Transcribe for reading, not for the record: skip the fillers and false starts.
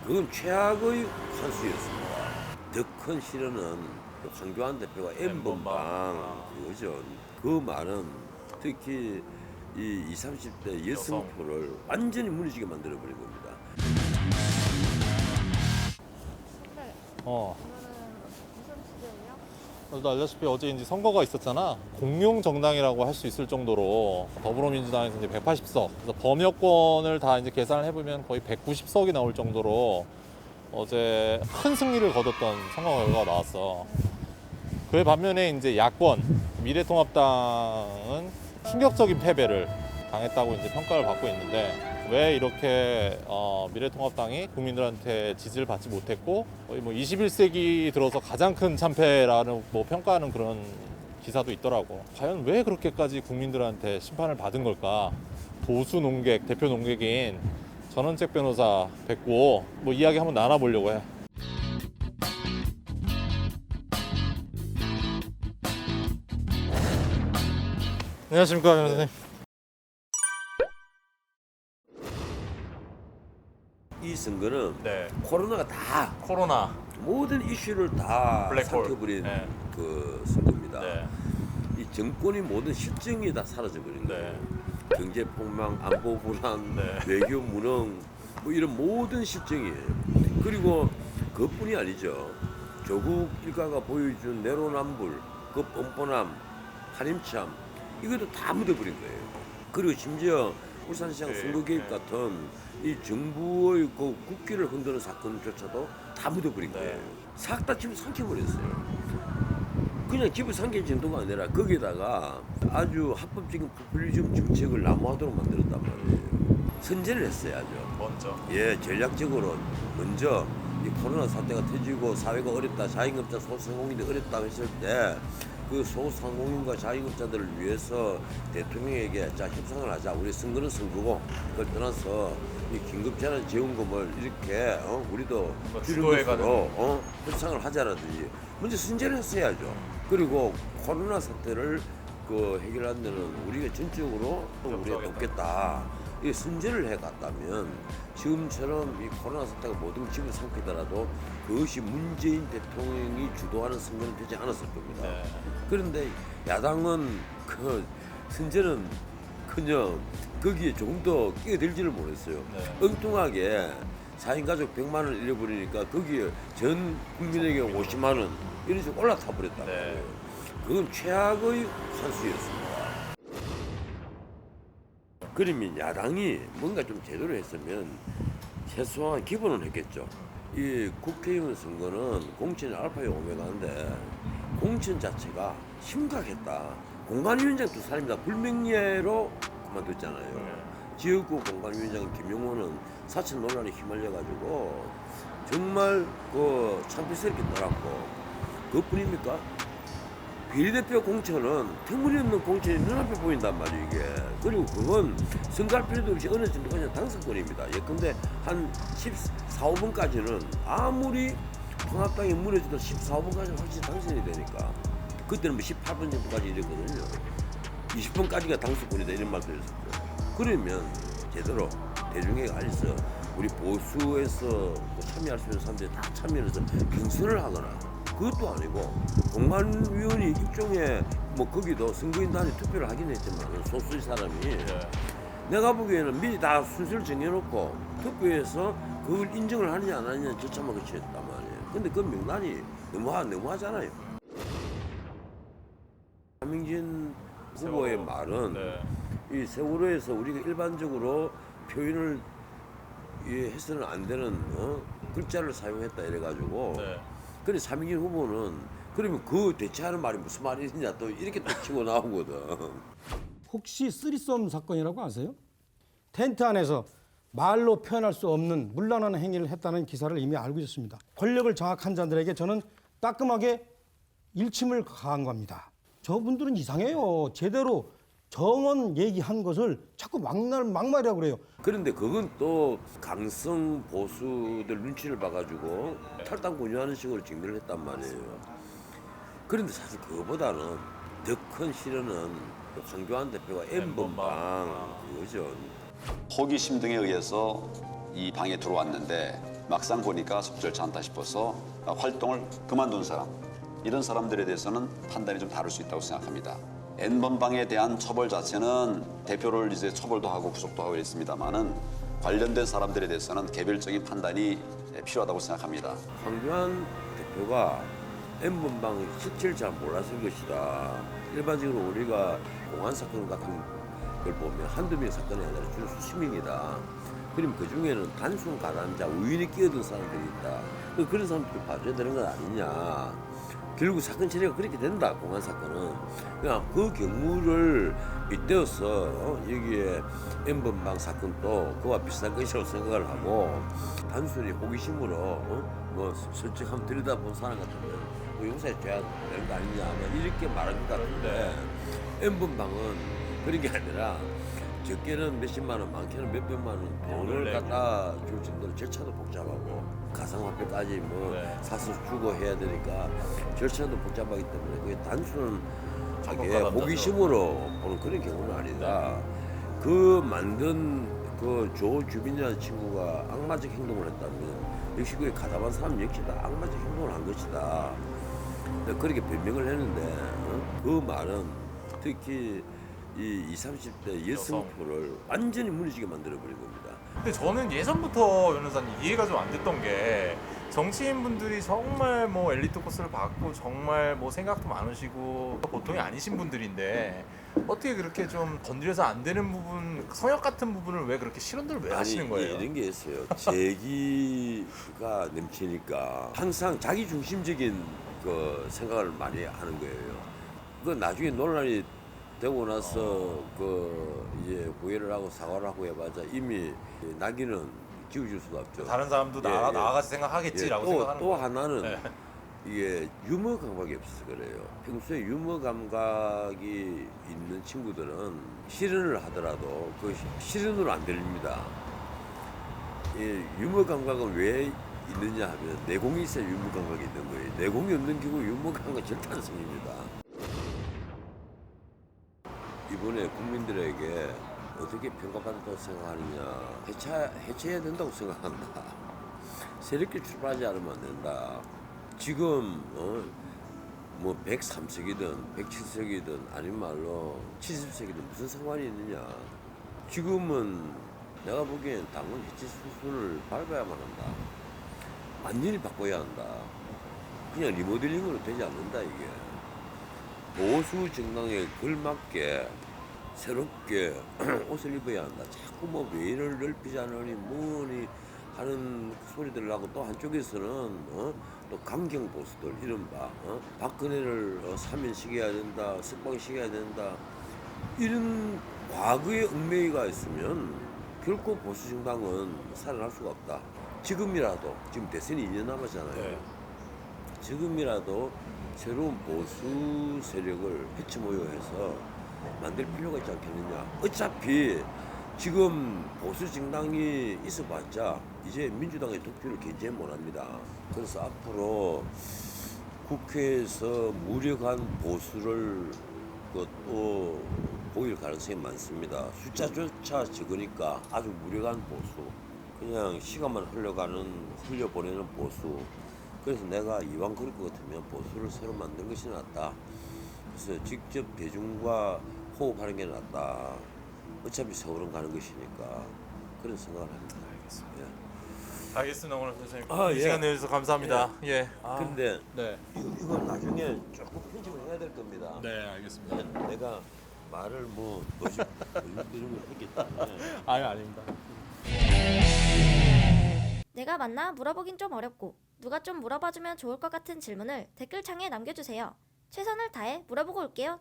그건 최악의 한 수였습니다. 더 큰 시련은 황교안 대표가 N번방 그거죠. 그 말은 특히 이 20, 30대 여성표를 완전히 무너지게 만들어버린 겁니다. 오늘은 무슨 주제예요? 너도 알다시피 어제 이제 선거가 있었잖아. 공룡 정당이라고 할 수 있을 정도로 더불어민주당에서 이제 180석, 그래서 범여권을 다 이제 계산을 해보면 거의 190석이 나올 정도로 어제 큰 승리를 거뒀던 선거 결과가 나왔어. 그에 반면에 이제 야권 미래통합당은 충격적인 패배를 당했다고 이제 평가를 받고 있는데 왜 이렇게 미래통합당이 국민들한테 지지를 받지 못했고 거의 뭐 21세기 들어서 가장 큰 참패라는 뭐 평가하는 그런 기사도 있더라고. 과연 왜 그렇게까지 국민들한테 심판을 받은 걸까? 보수 농객 대표 농객인 전원책 변호사 뵙고 뭐 이야기 한번 나눠보려고 해. 안녕하십니까 변호사님. 이 선거는 네. 코로나가 다 코로나. 모든 이슈를 다 블랙홀. 삼켜버린 네. 그 선거입니다. 네. 이 정권이 모든 실정이 다 사라져버린 거예요. 네. 경제 폭망, 안보 불안, 네. 외교 무능 뭐 이런 모든 실정이에요. 그리고 그뿐이 아니죠. 조국 일가가 보여준 내로남불, 그 뻔뻔함, 파렴치함 이것도 다 묻어버린 거예요. 그리고 심지어 울산시장 네. 선거 개입 같은 이 정부의 그 국기를 흔드는 사건조차도 다 묻어버린 네. 거예요. 싹 다 집을 삼켜버렸어요. 그냥 집을 삼킬 정도가 아니라 거기다가 아주 합법적인 포퓰리즘 정책을 난무하도록 만들었단 말이에요. 선제를 했어요, 아주. 먼저. 예, 전략적으로 먼저 이 코로나 사태가 터지고 사회가 어렵다, 자영업자 소상공인들이 어렵다 했을 때 그 소상공인과 자영업자들을 위해서 대통령에게 자 협상을 하자. 우리 선거는 선거고 그걸 떠나서 이 긴급재난지원금을 이렇게 우리도 주도해가지고 협상을 하자라든지 먼저 선제를 했어야죠. 그리고 코로나 사태를 그 해결하는 데는 우리가 전적으로 우리가 돕겠다. 이 선제를 해갔다면 지금처럼 이 코로나 사태가 모든 집을 삼키더라도 그것이 문재인 대통령이 주도하는 선거는 되지 않았을 겁니다. 네. 그런데 야당은 그 선제는 그냥 거기에 조금 더 끼어들지를 못했어요. 네. 엉뚱하게 4인 가족 100만 원을 잃어버리니까 거기에 전 국민에게 50만 원 이런 식으로 올라타 버렸단 네. 말이에요. 그건 최악의 한 수였습니다. 그러면 야당이 뭔가 좀 제대로 했으면 최소한 기본은 했겠죠. 이 국회의원 선거는 공천이 알파의 오메가인데 공천 자체가 심각했다. 공관위원장 두 사람이 다 불명예로 그만뒀잖아요. 지역구 공관위원장 김용호는 사천 논란에 휘말려가지고 정말 그 참피스럽게 놀았고 그뿐입니까? 비례대표 공천은 터무니없는 공천이 눈앞에 보인단 말이에요, 이게. 그리고 그건 선거할 필요도 없이 어느 정도 그냥 당선권입니다. 예컨대 한 14, 15번까지는 아무리 통합당이 무너져도 14, 15번까지는 확실히 당선이 되니까. 그때는 뭐 18번 정도까지 이랬거든요. 20번까지가 당선권이다 이런 말도 했었고. 그러면 제대로 대중에게 알려서 우리 보수에서 참여할 수 있는 사람들이 다 참여해서 경선을 하거나 그것도 아니고 공관위원이 일종의 뭐 거기도 선거인단이 투표를 하긴 했지만 소수의 사람이 내가 보기에는 미리 다 순서를 정해놓고 투표해서 그걸 인정을 하느냐 안 하느냐 절차만 거치했단 말이에요. 근데 그 명단이 너무하잖아요. 한명진 후보의 말은 네. 이 세월호에서 우리가 일반적으로 표현을 해서는 안 되는 글자를 사용했다 이래가지고 네. 근데 차명진 후보는 그러면 그 대체하는 말이 무슨 말이냐 또 이렇게 또 치고 나오거든. 혹시 쓰리썸 사건이라고 아세요? 텐트 안에서 말로 표현할 수 없는 문란한 행위를 했다는 기사를 이미 알고 있었습니다. 권력을 장악한 자들에게 저는 따끔하게 일침을 가한 겁니다. 저분들은 이상해요. 제대로 정원 얘기한 것을 자꾸 막말이라고 그래요. 그런데 그건 또 강성 보수들 눈치를 봐가지고 탈당 권유하는 식으로 증명을 했단 말이에요. 그런데 사실 그거보다는 더 큰 시련은 황교안 대표가 N번방 그거죠. 호기심 등에 의해서 이 방에 들어왔는데 막상 보니까 적절치 않다 싶어서 활동을 그만둔 사람, 이런 사람들에 대해서는 판단이 좀 다를 수 있다고 생각합니다. N번방에 대한 처벌 자체는 대표를 이제 처벌도 하고 구속도 하고 있습니다만은 관련된 사람들에 대해서는 개별적인 판단이 필요하다고 생각합니다. 황교안 대표가 N번방 실체를 잘 몰랐을 것이다. 일반적으로 우리가 공안 사건 같은 걸 보면 한두 명의 사건이 아니라 주로 수십 명이다. 그럼 그 중에는 단순 가담자, 우연히 끼어든 사람들이 있다. 그런 사람들을 봐줘야 되는 건 아니냐. 결국 사건 처리가 그렇게 된다. 공안 사건은. 그냥 그 경우를 빗대어서 여기에 N번방 사건도 그와 비슷한 것이라고 생각을 하고 단순히 호기심으로 뭐 솔직히 한번 들여다본 사람 같으면 뭐 용서해줘야 되는 거 아니냐 뭐 이렇게 말할 것 같은데 N번방은 그런 게 아니라 적게는 몇십만 원, 많게는 몇백만 원 돈을 갖다 줄 정도로 절차도 복잡하고 가상화폐까지 뭐 사서 주고 해야 되니까 절차도 복잡하기 때문에 그게 단순하게 호기심으로 보는 그런 경우는 아니다. 그 만든 그 조 주빈이라는 친구가 악마적 행동을 했다면 역시 그게 가담한 사람 역시도 악마적 행동을 한 것이다. 그렇게 변명을 했는데 그 말은 특히 이 20, 30대 여성표를 완전히 무너지게 만들어버린 겁니다. 근데 저는 예전부터 변호사님 이해가 좀 안 됐던 게 정치인분들이 정말 뭐 엘리트 코스를 받고 정말 뭐 생각도 많으시고 보통이 아니신 분들인데 어떻게 그렇게 좀 건드려서 안 되는 부분, 성역 같은 부분을 왜 그렇게 실언들을 왜 하시는 거예요? 이런 게 있어요. 재기가 넘치니까 항상 자기 중심적인 그 생각을 많이 하는 거예요. 그 나중에 논란이 되고 나서 그 이제 후회를 하고 사과를 하고 해봤자 이미 낙인은 지워질 수가 없죠. 다른 사람도 나아가서 생각하겠지라고 생각하는 또 거예요. 하나는 네. 이게 유머 감각이 없어서 그래요. 평소에 유머 감각이 있는 친구들은 실언을 하더라도 그 실언으로 안 들립니다. 이 유머 감각은 왜 있느냐 하면 내공이 있어야 유머 감각이 있는 거예요. 내공이 없는 경우 유머 감각 절대 안 생깁니다. 이번에 국민들에게 어떻게 평가받았다고 생각하느냐. 해체해야 된다고 생각한다. 새롭게 출발하지 않으면 안 된다. 지금 뭐 103석이든 107석이든 아닌 말로 70석이든 무슨 상관이 있느냐. 지금은 내가 보기엔 당원 해체 수순을 밟아야만 한다. 완전히 바꿔야 한다. 그냥 리모델링으로 되지 않는다 이게. 보수 정당에 걸맞게 새롭게 옷을 입어야 한다. 자꾸 뭐 외인을 넓히자느니 뭐니 하는 소리들을 하고 또 한쪽에서는 또 강경 보수들 이른바 박근혜를 사면시켜야 된다, 석방시켜야 된다 이런 과거의 얽매이가 있으면 결코 보수 정당은 살아날 수가 없다. 지금이라도 지금 대선이 2년 남았잖아요. 네. 지금이라도 새로운 보수 세력을 해치 모여해서 만들 필요가 있지 않겠느냐. 어차피 지금 보수 정당이 있어봤자 이제 민주당의 득표를 견제 못합니다. 그래서 앞으로 국회에서 무력한 보수를 또 보일 가능성이 많습니다. 숫자조차 적으니까 아주 무력한 보수, 그냥 시간만 흘려보내는 보수. 그래서 내가 이왕 그럴 것 같으면 보수를 새로 만든 것이 낫다. 그래서 직접 대중과 호흡하는 게 낫다. 어차피 세월은 가는 것이니까 그런 생각을 합니다. 알겠습니다. 예. 알겠습니다. 오늘 선생님 예. 시간 내주셔서 감사합니다. 예. 근데 네. 이거 나중에 조금 편집을 해야 될 겁니다. 네, 알겠습니다. 내가 말을 뭐 이런 걸 했기 때문에. 아닙니다. 내가 맞나 물어보긴 좀 어렵고 누가 좀 물어봐주면 좋을 것 같은 질문을 댓글창에 남겨주세요. 최선을 다해 물어보고 올게요.